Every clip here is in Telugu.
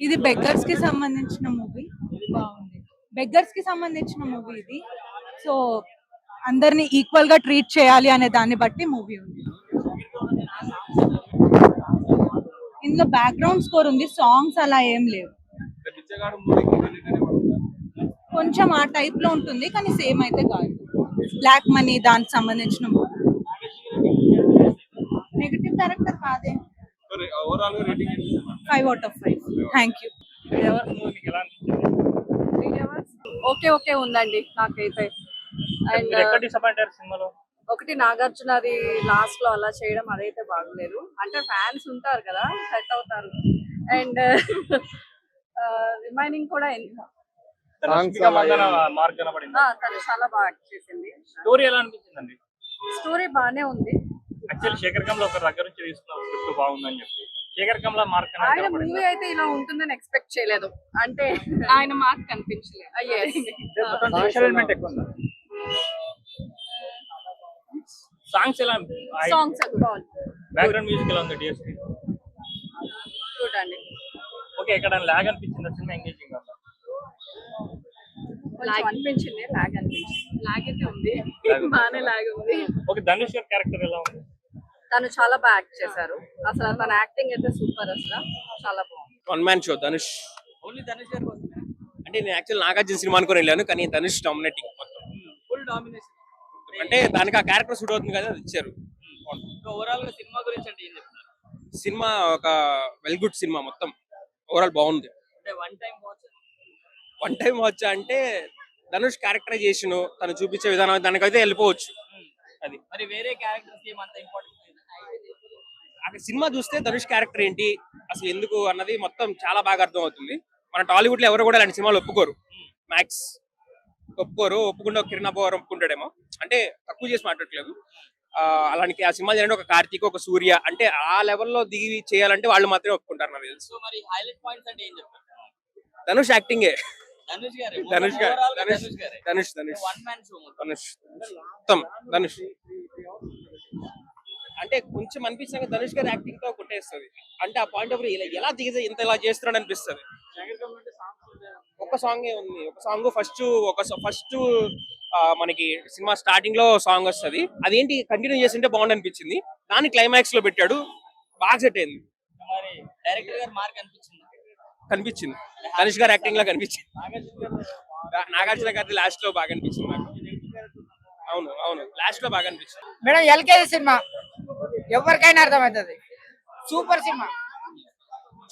ఇది బెగ్గర్స్ కి సంబంధించిన మూవీ. బాగుంది. బెగ్గర్స్ కి సంబంధించిన మూవీ ఇది. సో అందరిని ఈక్వల్ గా ట్రీట్ చేయాలి అనే దాన్ని బట్టి మూవీ ఉంది. ఇందులో బ్యాక్గ్రౌండ్ స్కోర్ ఉంది, సాంగ్స్ అలా ఏం లేవు. కొంచెం ఆ టైప్ లో ఉంటుంది కానీ సేమ్ అయితే కాదు. బ్లాక్ మనీ దానికి సంబంధించిన మూవీ. నెగటివ్ క్యారెక్టర్ కాదే. 5/5. Thank you. ఓకే ఓకే ఉందండి నాకైతే. అండ్ ఒకటి నాగార్జునది లాస్ట్ లో అలా చేయడం అదైతే బాగలేదు. అంటే ఫ్యాన్స్ ఉంటారు కదా, సెట్ అవుతారు. అండ్ రిమైనింగ్ కూడా తను చాలా బాగా యాక్ట్ చేసింది. స్టోరీ బాగానే ఉంది. ఆయన మూవీ అయితే ఇలా ఉంటుందని ఎక్స్పెక్ట్ చేయలేదు. అంటే ఆయన మార్క్ కనిపించలేదు. సాంగ్స్ ఎలా సాంగ్స్ బ్యాక్గ్రౌండ్ మ్యూజిక్ ఎలా ఉంది డిఎస్పి? చూడండి. ఓకే, ఇక్కడ లాగ్ అనిపించింది సినిమా ఎంగేజింగ్ గా? కొంచెం అనిపించింది, లాగ్ అనిపించింది. లాగ్ అయితే ఉంది, బాగానే లాగ్ ఉంది. ఓకే, ధనుష్ గారి క్యారెక్టర్ ఎలా ఉంది? తను చాలా బాగా యాక్ట్ చేశారు. అసలు తన యాక్టింగ్ అయితే సూపర్. అసలు చాలా బాగుంది. One man show Dhanush. Only Dhanush గారి కోసం అంటే నేను యాక్చువల్ నాగార్జున సినిమా అనుకుని వెళ్ళాను, కానీ ధనుష్ డామినేటింగ్ మొత్తం. Full domination. అంటే దానికి ఆ క్యారెక్టర్ సూట్ అవుతుంది కదా, అది ఇచ్చారు. ఓవరాల్ గా సినిమా గురించి అంటే ఏం చెప్తారు? సినిమా ఒక వెల్ గుడ్ సినిమా, మొత్తం ఓవరాల్ బాగుంది. అంటే వన్ టైం వాచ్ అంటే ధనుష్ క్యారెక్టరైజేషన్, తను చూపించే విధానం దానికైతే వెళ్ళిపోవచ్చు. అది మరి వేరే క్యారెక్టర్స్ ఏమంత ఇంపార్టెంట్ అక్కడ సినిమా చూస్తే ధనుష్ క్యారెక్టర్ ఏంటి అసలు ఎందుకు అన్నది మొత్తం చాలా బాగా అర్థం అవుతుంది. మన టాలీవుడ్ లో ఎవరు కూడా ఇలాంటి సినిమాలు ఒప్పుకోరు. మ్యాక్స్ ఒప్పుకుంటే ఒక కిరణ్ అబ్బవరం ఒప్పుకుంటాడేమో, అంటే తక్కువ చేసి మాట్లాడట్లేదు. అలాంటి ఆ సినిమా చేయాలంటే ఒక కార్తీక్, ఒక సూర్య, అంటే ఆ లెవెల్లో దిగి చేయాలంటే వాళ్ళు మాత్రమే ఒప్పుకుంటారు నాకు తెలుసు. మరి హైలైట్ పాయింట్స్ అంటే ఏం చెప్తారు? ధనుష్ యాక్టింగే. ధనుష్ అంటే కొంచెం అనిపిస్తుంది ధనుష్ గారి యాక్టింగ్ తో కొట్టేస్తుంది. అంటే ఆ పాయింట్ ఆఫ్ ఎలా దిగితే ఇంత ఇలా చేస్తున్నాడు అనిపిస్తుంది. ఒక సాంగే ఉంది, ఒక సాంగ్ ఫస్ట్ మనకి సినిమా స్టార్టింగ్ లో సాంగ్ వస్తుంది, అదేంటి కంటిన్యూ చేస్తుంటే బాగుంది అనిపించింది. దాన్ని క్లైమాక్స్ లో పెట్టాడు, బాగా సెట్ అయింది. డైరెక్టర్ గారు మార్క్ కనిపించింది ధనుష్ గారి యాక్టింగ్ లా కనిపించింది. నాగార్జున గారి లాస్ట్ లో బాగా అనిపించింది నాకు. అవును లాస్ట్ లో బాగా అనిపించింది. మేడం ఎల్కేజీ సినిమా ఎవరికైనా అర్థమవుతుంది. సూపర్ సినిమా,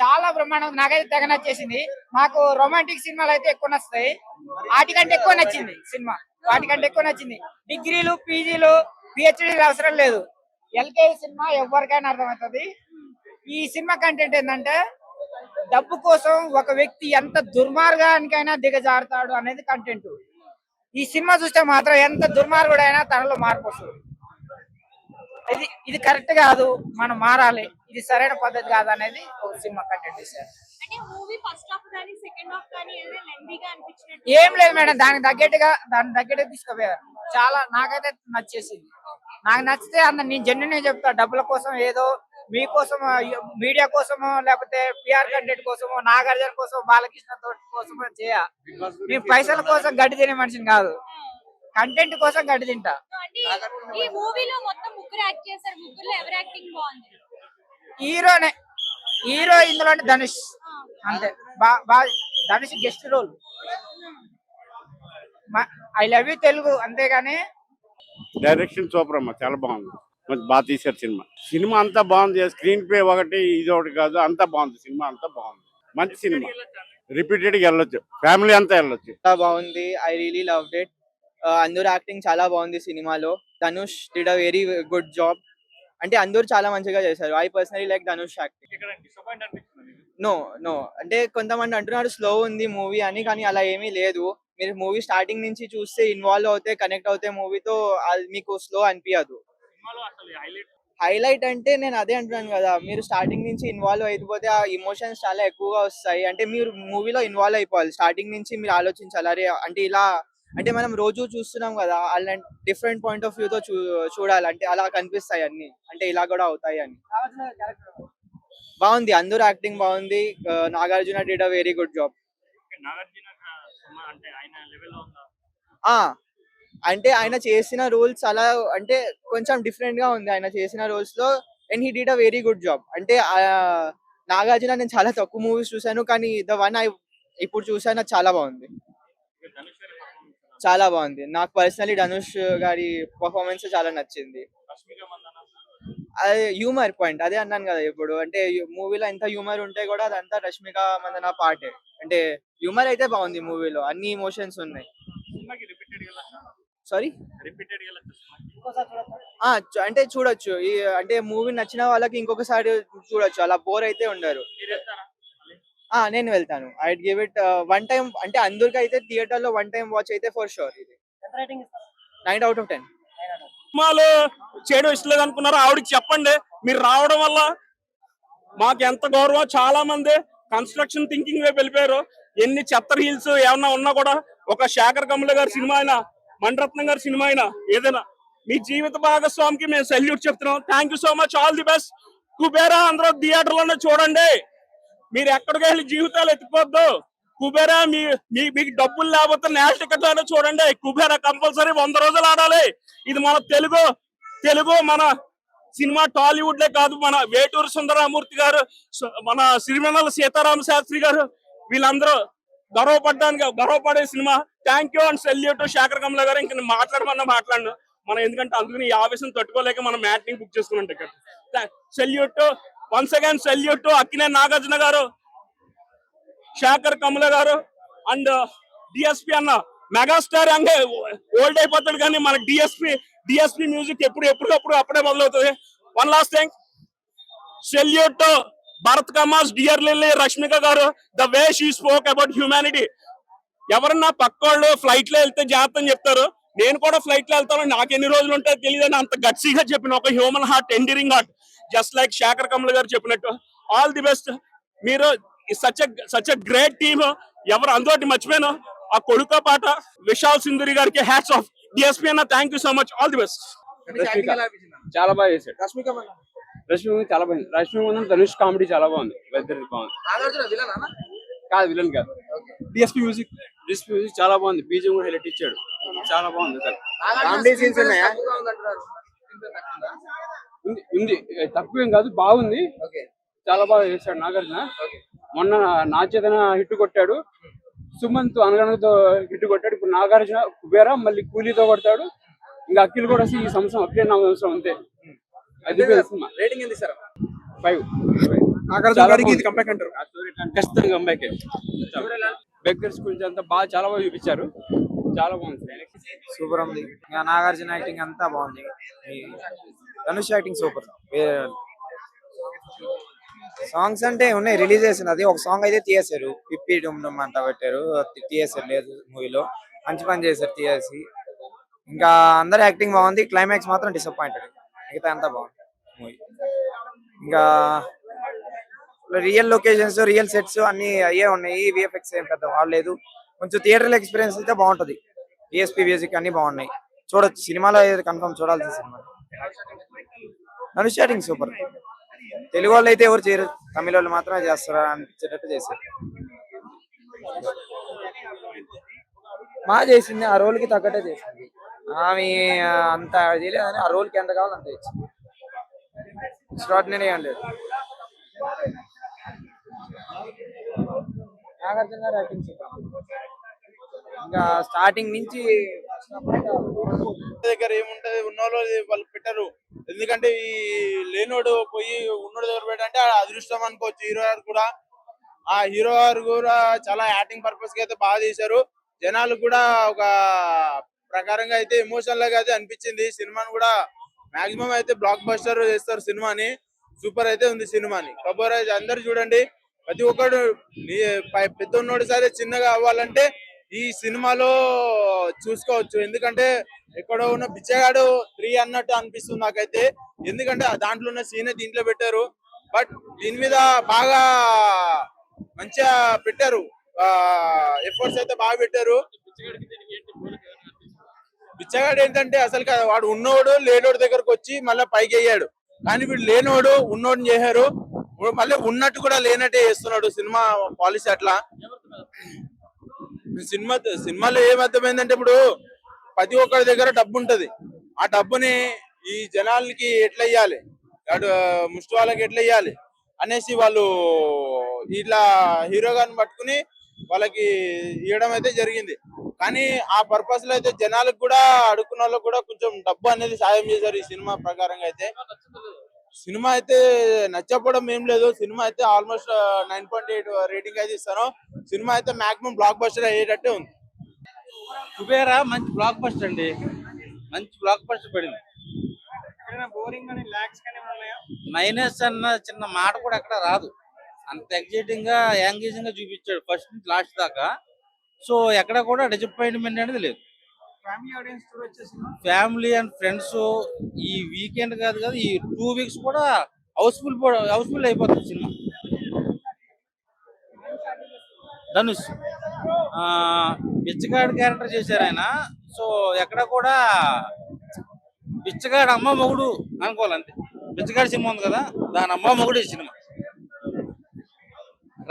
చాలా బ్రహ్మాండం. నాకైతే తెగ నచ్చేసింది. మాకు రొమాంటిక్ సినిమాలు అయితే ఎక్కువ నచ్చుతాయి, వాటికంటే ఎక్కువ నచ్చింది సినిమా. డిగ్రీలు, పీజీలు, పిహెచ్డీలు అవసరం లేదు. ఎల్కేజీ సినిమా ఎవరికైనా అర్థమవుతుంది. ఈ సినిమా కంటెంట్ ఏంటంటే డబ్బు కోసం ఒక వ్యక్తి ఎంత దుర్మార్గానికైనా దిగజారుతాడు అనేది కంటెంట్. ఈ సినిమా చూస్తే మాత్రం ఎంత దుర్మార్గుడైనా తనలో మార్పు వస్తుంది. ఇది కరెక్ట్ కాదు, మనం మారాలి, ఇది సరైన పద్ధతి కాదు అనేది ఒక సినిమా కంటెంట్ ఇస్తారు. ఏం లేదు మేడం, దానికి తగ్గట్టుగా తీసుకుపోయారు. చాలా నాకైతే నచ్చేసింది. నాకు నచ్చితే నేను జెన్యున్ చెప్తా. డబ్బుల కోసం ఏదో మీకోసం, మీడియా కోసమో, లేకపోతే పిఆర్ కంటెంట్ కోసమో, నాగార్జున కోసం, బాలకృష్ణ కోసమో నేను పైసల కోసం గడ్డి తినే మనిషిని కాదు, కంటెంట్ కోసం గడ్డి తింటా. హీరో ఇందులో ధనుష్, అంతే. Dhanush guest role. I love you Telugu, అంతేగాని డైరెక్షన్ సూపర్ అమ్మా, చాలా బాగుంది. బాగా తీశారు సినిమా అంతా బాగుంది. స్క్రీన్ ప్లే ఒకటి ఇది ఒకటి కాదు, అంతా బాగుంది. సినిమా అంతా బాగుంది, మంచి సినిమా. రిపీటెడ్ గా వెళ్ళొచ్చు, ఫ్యామిలీ అంతా వెళ్ళొచ్చు. చాలా బాగుంది. I really loved it. అందరూ యాక్టింగ్ చాలా బాగుంది సినిమాలో. Dhanush did a very good job. అంటే అందరూ చాలా మంచిగా చేశారు. I personally like Dhanush acting. No అంటే కొంతమంది అంటున్నారు స్లో ఉంది మూవీ అని, కానీ అలా ఏమీ లేదు. మీరు మూవీ స్టార్టింగ్ నుంచి చూస్తే ఇన్వాల్వ్ అవుతే, కనెక్ట్ అవుతే మూవీతో, మీకు స్లో అనిపించదు. హైలైట్ అంటే నేను అదే అంటున్నాను కదా, మీరు స్టార్టింగ్ నుంచి ఇన్వాల్వ్ అయిపోతే ఆ ఇమోషన్స్ చాలా ఎక్కువగా వస్తాయి. అంటే మీరు మూవీలో ఇన్వాల్వ్ అయిపోవాలి. స్టార్టింగ్ నుంచి మీరు ఆలోచించాలి, అరే అంటే ఇలా, అంటే మనం రోజు చూస్తున్నాం కదా, అలాంటి డిఫరెంట్ పాయింట్ ఆఫ్ వ్యూతో చూడాలి. అంటే అలా కనిపిస్తాయి అన్ని, అంటే ఇలా కూడా అవుతాయి అని. బాగుంది, అందరూ యాక్టింగ్ బాగుంది. Nagarjuna did a very good job. ఆ అంటే ఆయన చేసిన రోల్స్ అలా అంటే కొంచెం డిఫరెంట్ గా ఉంది ఆయన చేసిన రోల్స్ లో, and he did a very good job. అంటే నాగార్జున నేను చాలా తక్కువ మూవీస్ చూసాను, కానీ ద వన్ ఐ ఇప్పుడు చూసాను అది చాలా బాగుంది. చాలా బాగుంది. నాకు పర్సనలీ ధనుష్ గారి పర్ఫార్మెన్స్ చాలా నచ్చింది. అదే హ్యూమర్ పాయింట్, అదే అన్నాను కదా ఇప్పుడు. అంటే మూవీలో ఎంత హ్యూమర్ ఉంటే కూడా అదంతా రష్మిక మందన పార్టే. అంటే హ్యూమర్ అయితే బాగుంది మూవీలో, అన్ని ఇమోషన్స్ ఉన్నాయి. సారీ, అంటే చూడొచ్చు. ఈ అంటే మూవీ నచ్చిన వాళ్ళకి ఇంకొకసారి చూడొచ్చు, అలా బోర్ అయితే ఉండరు. నేను వెళ్తాను. I give it one time. అంటే అందరికి అయితే థియేటర్ లో వన్ టైం వాచ్ అయితే ఫర్ షూర్. ఇది 9/10. సినిమాలు చేయడం ఇష్టం లేదు అనుకున్నారు, ఆవిడకి చెప్పండి. మీరు రావడం వల్ల మాకు ఎంత గౌరవం. చాలా మంది కన్స్ట్రక్షన్ థింకింగ్ వైపు వెళ్ళిపోయారు. ఎన్ని చెత్త రీల్స్ ఏమన్నా ఉన్నా కూడా ఒక శేఖర్ కమల గారి సినిమా అయినా, మణిరత్నం గారి సినిమా అయినా, ఏదైనా మీ జీవిత భాగస్వామికి మేము సెల్యూట్ చెప్తున్నాం. Thank you so much, all the best. Kubera అందరూ థియేటర్ లోనే చూడండి. మీరు ఎక్కడికి వెళ్ళి జీవితాలు ఎత్తిపోద్దు. కుబేరా మీకు డబ్బులు లేకపోతే నేషనల్ టికెట్ లోనే చూడండి. కుబేరా కంపల్సరీ 100 రోజులు ఆడాలి. ఇది మన తెలుగు మన సినిమా టాలీవుడ్ లే కాదు, మన వేటూరు సుందరమూర్తి గారు, మన సిరివెన్నెల సీతారామ శాస్త్రి గారు, వీళ్ళందరూ గర్వపడే సినిమా. Thank you and salute Sekhar Kammula గారు. ఇంక మాట్లాడను మనం, ఎందుకంటే అందుకని ఈ ఆవేశం తట్టుకోలేక మనం మ్యాట్ని బుక్ చేసుకున్నాం ticket. Salute once again, salute Akkineni Nagarjuna గారు, శేఖర్ కమల గారు అండ్ డిఎస్పి అన్న. మెగాస్టార్ అంగే ఓల్డ్ అయిపోతాడు కానీ మన డిఎస్పి మ్యూజిక్ ఎప్పటికప్పుడు అప్పుడే మొదలవుతుంది. One last thing, salute Bharat కమాస్, డియర్ లిల్లీ, రష్మిక గారు. The way she spoke about humanity. ఎవరన్నా పక్కోళ్ళు ఫ్లైట్ లో వెళ్తే జాగ్రత్త అని చెప్తారు. నేను కూడా ఫ్లైట్ లో వెళ్తాను, నాకు ఎన్ని రోజులు ఉంటాయో తెలియదని అంత గట్సీగా చెప్పిన ఒక human heart, endearing heart, just like Sekhar Kammula గారు చెప్పినట్టు. All the best. మీరు సచ్ ఎ గ్రేట్ టీమ్. ఎవరు అందోటి మర్చిపోయాను, ఆ కొడుక పాట విశాల్ సింధూరి గారికి హ్యాట్స్ ఆఫ్. డిఎస్పీ అన్న, thank you so much, all the best. చాలా బాగా చేశాడు. రష్మిక చాలా బాగుంది. రష్మిక మందన ధనుష్ కామెడీ చాలా బాగుంది. కాదు, విలన్ కాదు. డిఎస్పీ మ్యూజిక్ చాలా బాగుంది. బీజం కూడా హైలైట్ ఇచ్చాడు, చాలా బాగుంది. ఉంది తక్కువేం కాదు, బాగుంది. చాలా బాగా చేశాడు నాగార్జున. మొన్న నా చేతన హిట్ కొట్టాడు, సుమంత్ అనగనతో హిట్ కొట్టాడు. ఇప్పుడు నాగార్జున కుబేరా మళ్ళీ కూలీతో కొడతాడు. ఇంకా అఖిల్ కూడా ఈ సంవత్సరం అఖిలే నా సంవత్సరం అంతే. అది సినిమా రేటింగ్ ఎంత సార్? 5. ఖచ్చితంగా కంబ్యాక్. బెగ్గర్స్ గురించి అంతా బాగా చాలా బాగా చూపించారు, చాలా బాగుంది. సూపర్ ఉంది. నాగార్జున యాక్టింగ్ అంతా బాగుంది. Dhanush acting super. సాంగ్స్ అంటే ఉన్నాయి, రిలీజ్ చేసింది. అది ఒక సాంగ్ అయితే తీసేశారు, పిప్పి డుమ్ డుమ్ అంతా పెట్టారు, తీసేశారు. లేదు, మూవీలో మంచి పని చేశారు తీసేసి. ఇంకా అందరు యాక్టింగ్ బాగుంది. క్లైమాక్స్ మాత్రం డిసప్పాయింటెడ్. మిగతా అంతా బాగుంది మూవీ. ఇంకా రియల్ లొకేషన్స్, రియల్ సెట్స్ అన్ని అయ్యే ఉన్నాయి. విఎఫ్ఎక్స్ ఏం పెద్ద వాడలేదు. కొంచెం థియేటర్ ఎక్స్పీరియన్స్ అయితే బాగుంటది. డిఎస్పీ మ్యూజిక్ అన్ని బాగున్నాయి, చూడొచ్చు. సినిమాలో కన్ఫర్మ్ చూడాల్సిన cinema. Dhanush acting super. Telugu వాళ్ళు అయితే ఎవరు చేయరు, తమిళ వాళ్ళు మాత్రమే చేస్తారా అనిపించేటట్టు చేశారు. బాగా చేసింది, ఆ రోల్ కి తగ్గట్టే చేసింది. ఆమె అంత చేయలేదని ఆ రోల్ కి ఎంత కావాలో అంత ఇచ్చింది. ఎక్స్ట్రాడినరీ ఏం లేదు. నాగార్జున గారు యాక్టింగ్ సూపర్. ఇంకా స్టార్టింగ్ నుంచి దగ్గర ఏముంటది, ఉన్నోళ్ళు వాళ్ళు పెట్టరు. ఎందుకంటే ఈ లేనోడు పోయి ఉన్నోడు దగ్గర పెట్టంటే అదృష్టం అనుకోవచ్చు. హీరో గారు కూడా, ఆ హీరో గారు కూడా చాలా యాక్టింగ్ పర్పస్ కి అయితే బాగా తీశారు. జనాలు కూడా ఒక ప్రకారంగా అయితే ఎమోషనల్ గా అయితే అనిపించింది. సినిమాని కూడా మాక్సిమం అయితే బ్లాక్ బస్టర్ చేస్తారు సినిమాని. సూపర్ అయితే ఉంది సినిమాని. కబోరా అందరు చూడండి. ప్రతి ఒక్కడు పెద్ద ఉన్నోడు సరే చిన్నగా అవ్వాలంటే ఈ సినిమాలో చూసుకోవచ్చు. ఎందుకంటే ఎక్కడో ఉన్న బిచ్చగాడు 3 అన్నట్టు అనిపిస్తుంది నాకైతే. ఎందుకంటే దాంట్లో ఉన్న సీన్ దీంట్లో పెట్టారు. బట్ దీని మీద బాగా మంచిగా పెట్టారు, ఎఫర్ట్స్ అయితే బాగా పెట్టారు. బిచ్చగాడు ఏంటంటే అసలు వాడు ఉన్నోడు లేనోడు దగ్గరకు వచ్చి మళ్ళీ పైకి అయ్యాడు. కానీ వీడు లేనోడు ఉన్నోడిని చేశారు. ఇప్పుడు మళ్ళీ ఉన్నట్టు కూడా లేనట్టే చేస్తున్నాడు సినిమా పాలసీ అట్లా. సినిమాలో ఏమర్థమైందంటే ఇప్పుడు ప్రతి ఒక్కరి దగ్గర డబ్బు ఉంటది. ఆ డబ్బుని ఈ జనాలకి ఎట్లా ఇయ్యాలి, అటు ముష్టి వాళ్ళకి ఎట్లా ఇయ్యాలి అనేసి వాళ్ళు ఇట్లా హీరో గారిని పట్టుకుని వాళ్ళకి ఇవ్వడం అయితే జరిగింది. కానీ ఆ పర్పస్ లో అయితే జనాలకు కూడా అడుక్కున్న వాళ్ళకి కూడా కొంచెం డబ్బు అనేది సాయం చేశారు ఈ సినిమా ప్రకారంగా అయితే. సినిమా అయితే నచ్చకపోవడం ఏం లేదు. సినిమా అయితే ఆల్మోస్ట్ 9.8 రేటింగ్ అయితే ఇస్తాను. సినిమా అయితే మాక్సిమం బ్లాక్ బస్టర్ అయ్యేటట్టే ఉంది. కుబేరా మంచి బ్లాక్ బస్టర్ అండి, మంచి బ్లాక్ బస్టర్ పడింది. మైనస్ అన్న చిన్న మాట కూడా ఎక్కడ రాదు. అంత ఎగ్జైటింగ్ గా యాంగేజింగ్ గా చూపించాడు ఫస్ట్ నుంచి లాస్ట్ దాకా. సో ఎక్కడ కూడా డిసప్పాయింట్మెంట్ అనేది లేదు. ఫ్యామిలీ అండ్ ఫ్రెండ్స్ ఈ వీకెండ్ కాదు కదా, ఈ 2 weeks కూడా హౌస్ఫుల్ అయిపోతుంది సినిమా. ధనుష్ బిచ్చగాడి క్యారెక్టర్ చేశారు ఆయన. సో ఎక్కడ కూడా బిచ్చగాడు అమ్మ మొగుడు అనుకోవాలంతే. బిచ్చగాడి సినిమా ఉంది కదా, దాని అమ్మ మొగుడు ఈ సినిమా.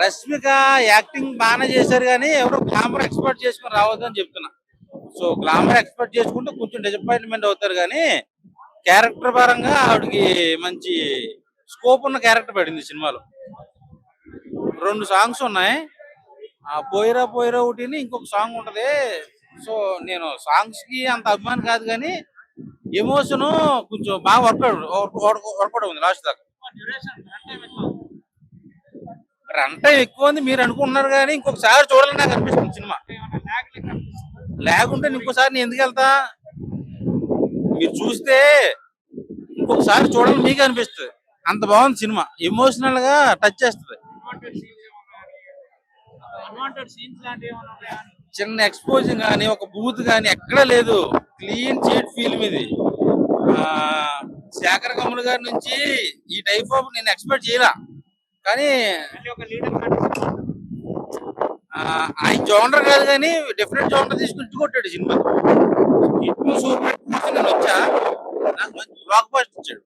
రష్మిక యాక్టింగ్ బాగానే చేశారు కానీ ఎవరు గ్లామర్ ఎక్స్పెక్ట్ చేసుకుని రావద్దు అని చెప్తున్నా. సో గ్లామర్ ఎక్స్పెక్ట్ చేసుకుంటే కొంచెం డిసప్పాయింట్మెంట్ అవుతారు కానీ క్యారెక్టర్ పరంగా ఆవిడకి మంచి స్కోప్ ఉన్న క్యారెక్టర్ పడింది సినిమాలో. 2 సాంగ్స్ ఉన్నాయి, ఆ పోయిరా పోయిరా ఒకటిని ఇంకొక సాంగ్ ఉంటది. సో నేను సాంగ్స్ కి అంత అభిమాని కాదు కానీ ఎమోషన్ కొంచెం బాగా వర్కౌట్ ఉంది లాస్ట్ దాకా. రన్ టైం ఎక్కువ ఉంది మీరు అనుకుంటున్నారు కానీ ఇంకొకసారి చూడాలని నాకు అనిపిస్తుంది సినిమా. లేకుంటే ఇంకోసారి నేను ఎందుకు వెళ్తా, మీరు చూస్తే ఇంకొకసారి చూడాలని మీకు అనిపిస్తుంది. అంత బాగుంది సినిమా, ఎమోషనల్ గా టచ్ చేస్తుంది. చిన్న ఎక్స్పోజింగ్ కానీ ఒక బూత్ కానీ ఎక్కడ లేదు, క్లీన్ చీట్ ఫిల్మ్ ఇది. శేఖర్ కమల్ గారి నుంచి ఈ టైప్ ఆఫ్ నేను ఎక్స్పెక్ట్ చేయలా, కానీ ఆయన జోనర్ కాదు కానీ డిఫరెంట్ జోనర్ తీసుకుని ఇట్టు కొట్టాడు సినిమా. ఇటు సూపర్ నేను వచ్చా, నాకు మంచి బ్లాక్ బస్టర్ ఇచ్చాడు.